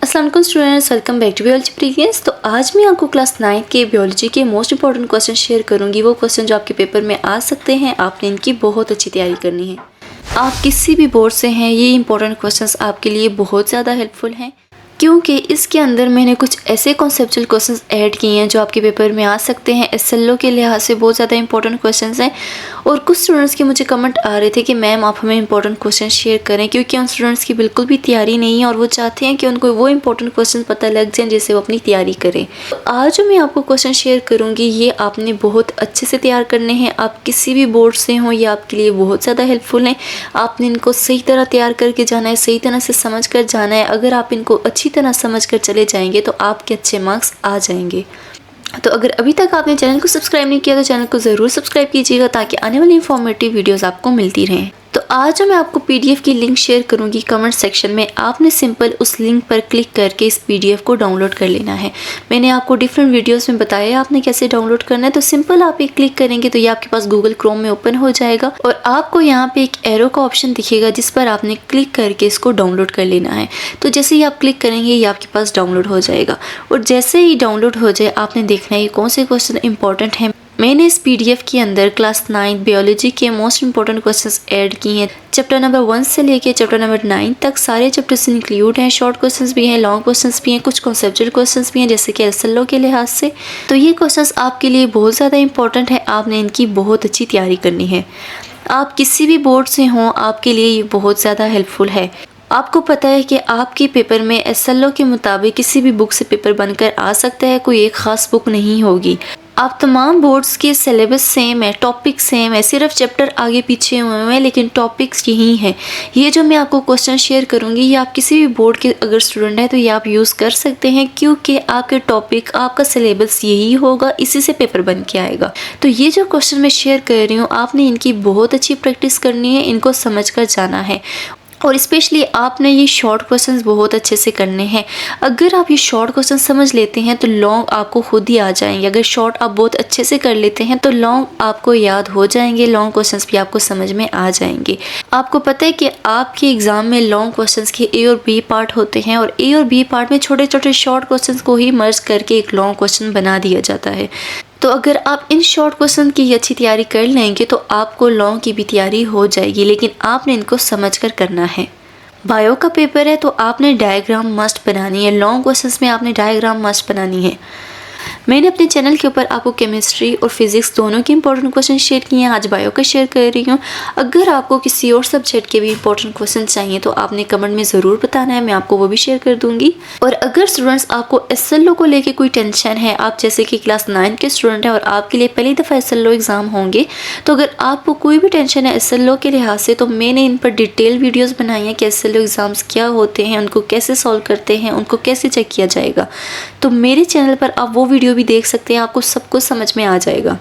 अस्सलाम वालेकुम students, welcome back to biology previous. तो आज मैं आपको क्लास 9 के बायोलॉजी के मोस्ट इंपॉर्टेंट क्वेश्चन शेयर करूंगी। वो क्वेश्चन जो आपके पेपर में आ सकते हैं, आपने इनकी बहुत अच्छी तैयारी करनी है। आप किसी भी बोर्ड से हैं, ये इंपॉर्टेंट क्वेश्चंस आपके लिए बहुत ज़्यादा हेल्पफुल हैं, क्योंकि इसके अंदर मैंने कुछ ऐसे कॉन्सेप्चुअल क्वेश्चंस ऐड किए हैं जो आपके पेपर में आ सकते हैं। एसएलओ के लिहाज से बहुत ज़्यादा इंपॉर्टेंट क्वेश्चंस हैं। और कुछ स्टूडेंट्स के मुझे कमेंट आ रहे थे कि मैम आप हमें इंपॉर्टेंट क्वेश्चन शेयर करें, क्योंकि उन स्टूडेंट्स की बिल्कुल भी तैयारी नहीं है और वो चाहते हैं कि उनको वो इंपॉर्टेंट क्वेश्चन पता लग जाए जिससे वो अपनी तैयारी करें। तो आज जो मैं आपको क्वेश्चन शेयर करूँगी, ये आपने बहुत अच्छे से तैयार करने हैं। आप किसी भी बोर्ड से हों, ये आपके लिए बहुत ज़्यादा हेल्पफुल हैं। आपने इनको सही तरह तैयार करके जाना है, सही तरह से समझ कर जाना है। अगर आप इनको अच्छी तरह समझ कर चले जाएंगे तो आपके अच्छे मार्क्स आ जाएंगे। तो अगर अभी तक आपने चैनल को सब्सक्राइब नहीं किया तो चैनल को ज़रूर सब्सक्राइब कीजिएगा, ताकि आने वाली इंफॉर्मेटिव वीडियोस आपको मिलती रहें। तो आज जो मैं आपको पीडीएफ की लिंक शेयर करूंगी कमेंट सेक्शन में, आपने सिंपल उस लिंक पर क्लिक करके इस पीडीएफ को डाउनलोड कर लेना है। मैंने आपको डिफरेंट वीडियोस में बताया है आपने कैसे डाउनलोड करना है। तो सिंपल आप एक क्लिक करेंगे तो ये आपके पास गूगल क्रोम में ओपन हो जाएगा और आपको यहाँ पे एक एरो का ऑप्शन दिखेगा, जिस पर आपने क्लिक करके इसको डाउनलोड कर लेना है। तो जैसे ही आप क्लिक करेंगे ये आपके पास डाउनलोड हो जाएगा, और जैसे ही डाउनलोड हो जाए आपने देखना है कौन से क्वेश्चन इंपॉर्टेंट हैं। मैंने इस पीडीएफ के अंदर क्लास 9 बायोलॉजी के मोस्ट इंपॉर्टेंट क्वेश्चंस ऐड किए हैं। चैप्टर नंबर 1 से लेके चैप्टर नंबर 9 तक सारे चैप्टर्स इंक्लूड हैं। शॉर्ट क्वेश्चंस भी हैं, लॉन्ग क्वेश्चंस भी हैं, कुछ कॉन्सेप्चुअल क्वेश्चंस भी हैं, जैसे कि एसएलओ के लिहाज से। तो ये क्वेश्चंस आपके लिए बहुत ज़्यादा इंपॉर्टेंट है, आपने इनकी बहुत अच्छी तैयारी करनी है। आप किसी भी बोर्ड से हों, आपके लिए ये बहुत ज़्यादा हेल्पफुल है। आपको पता है कि आपके पेपर में एसएलओ के मुताबिक किसी भी बुक से पेपर बनकर आ सकता है, कोई एक ख़ास बुक नहीं होगी। आप तमाम बोर्ड्स के सिलेबस सेम है, टॉपिक सेम है, सिर्फ चैप्टर आगे पीछे हुए हैं, लेकिन टॉपिक्स यही हैं। ये जो मैं आपको क्वेश्चन शेयर करूँगी, ये आप किसी भी बोर्ड के अगर स्टूडेंट हैं तो ये आप यूज़ कर सकते हैं, क्योंकि आपके टॉपिक, आपका सिलेबस यही होगा, इसी से पेपर बन के आएगा। तो ये जो क्वेश्चन मैं शेयर कर रही हूँ, आपने इनकी बहुत अच्छी प्रैक्टिस करनी है, इनको समझ कर जाना है। और स्पेशली आपने ये शॉर्ट क्वेश्चंस बहुत अच्छे से करने हैं। अगर आप ये शॉर्ट क्वेश्चन समझ लेते हैं तो लॉन्ग आपको खुद ही आ जाएंगे। अगर शॉर्ट आप बहुत अच्छे से कर लेते हैं तो लॉन्ग आपको याद हो जाएंगे, लॉन्ग क्वेश्चंस भी आपको समझ में आ जाएंगे। आपको पता है कि आपके एग्ज़ाम में लॉन्ग क्वेश्चंस के ए और बी पार्ट होते हैं, और ए और बी पार्ट में छोटे छोटे शॉर्ट क्वेश्चन को ही मर्ज करके एक लॉन्ग क्वेश्चन बना दिया जाता है। तो अगर आप इन शॉर्ट क्वेश्चन की अच्छी तैयारी कर लेंगे तो आपको लॉन्ग की भी तैयारी हो जाएगी, लेकिन आपने इनको समझ कर करना है। बायो का पेपर है तो आपने डायग्राम मस्ट बनानी है। लॉन्ग क्वेश्चंस में आपने डायग्राम मस्ट बनानी है। मैंने अपने चैनल के ऊपर आपको केमिस्ट्री और फिजिक्स दोनों के इंपॉर्टेंट क्वेश्चन शेयर किए हैं, आज बायो का शेयर कर रही हूँ। अगर आपको किसी और सब्जेक्ट के भी इंपॉर्टेंट क्वेश्चन चाहिए तो आपने कमेंट में ज़रूर बताना है, मैं आपको वो भी शेयर कर दूंगी। और अगर स्टूडेंट्स आपको एसएलओ को लेके कोई टेंशन है, आप जैसे कि क्लास 9 के स्टूडेंट हैं और आपके लिए पहली दफ़ा एसएलओ एग्ज़ाम होंगे, तो अगर आपको कोई भी टेंशन है एसएलओ के लिहाज से, तो मैंने इन पर डिटेल वीडियोज़ बनाई हैं कि एसएलओ एग्ज़ाम्स क्या होते हैं, उनको कैसे सॉल्व करते हैं, उनको कैसे चेक किया जाएगा। तो मेरे चैनल पर आप वो वीडियो भी देख सकते हैं, आपको सब कुछ समझ में आ जाएगा।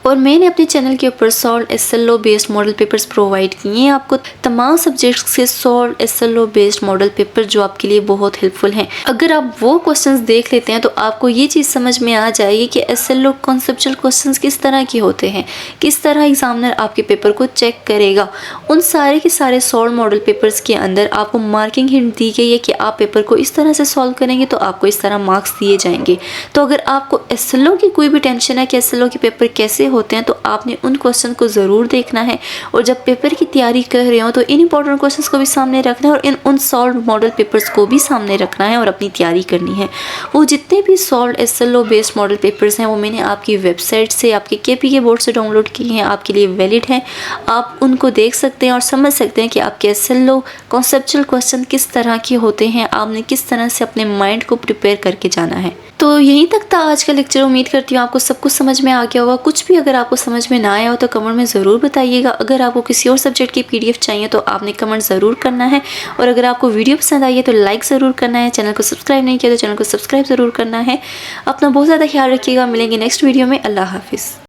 और मैंने अपने चैनल के ऊपर solve SLO based model papers provide किए हैं आपको, तमाम सब्जेक्ट्स से solve SLO based model paper, जो आपके लिए बहुत हेल्पफुल हैं। अगर आप वो क्वेश्चंस देख लेते हैं तो आपको ये चीज़ समझ में आ जाएगी कि एसएलओ कॉन्सेप्चुअल क्वेश्चंस किस तरह के होते हैं, किस तरह एग्जामिनर आपके पेपर को चेक करेगा। उन सारे के सारे सॉल्व मॉडल पेपर्स के अंदर आपको मार्किंग हिंट दी गई है कि आप पेपर को इस तरह से सॉल्व करेंगे तो आपको इस तरह मार्क्स दिए जाएंगे। तो अगर आपको एसएलओ की कोई भी टेंशन है कि एसएलओ के पेपर कैसे होते हैं, तो आपने उन क्वेश्चन को ज़रूर देखना है। और जब पेपर की तैयारी कर रहे हो तो इन इंपॉर्टेंट क्वेश्चंस को भी सामने रखना है, और उन सॉल्व मॉडल पेपर्स को भी सामने रखना है और अपनी तैयारी करनी है। वो जितने भी solve SLO based model papers हैं वो मैंने आपकी वेबसाइट से, आपके केपीके बोर्ड से डाउनलोड किए हैं, आपके लिए वैलिड हैं। आप उनको देख सकते हैं और समझ सकते हैं कि आपके एसएलओ कॉन्सेप्चुअल क्वेश्चन किस तरह के होते हैं, आपने किस तरह से अपने माइंड को प्रिपेयर करके जाना है। तो यहीं तक था आज का लेक्चर। उम्मीद करती हूँ आपको सब कुछ समझ में आ गया होगा। कुछ भी अगर आपको समझ में ना आया हो तो कमेंट में ज़रूर बताइएगा। अगर आपको किसी और सब्जेक्ट की पीडीएफ चाहिए तो आपने कमेंट ज़रूर करना है। और अगर आपको वीडियो पसंद आई है तो लाइक ज़रूर करना है। चैनल को सब्सक्राइब नहीं किया तो चैनल को सब्सक्राइब ज़रूर करना है। अपना बहुत ज़्यादा ख्याल रखिएगा। मिलेंगे नेक्स्ट वीडियो में। अल्लाह हाफिज़।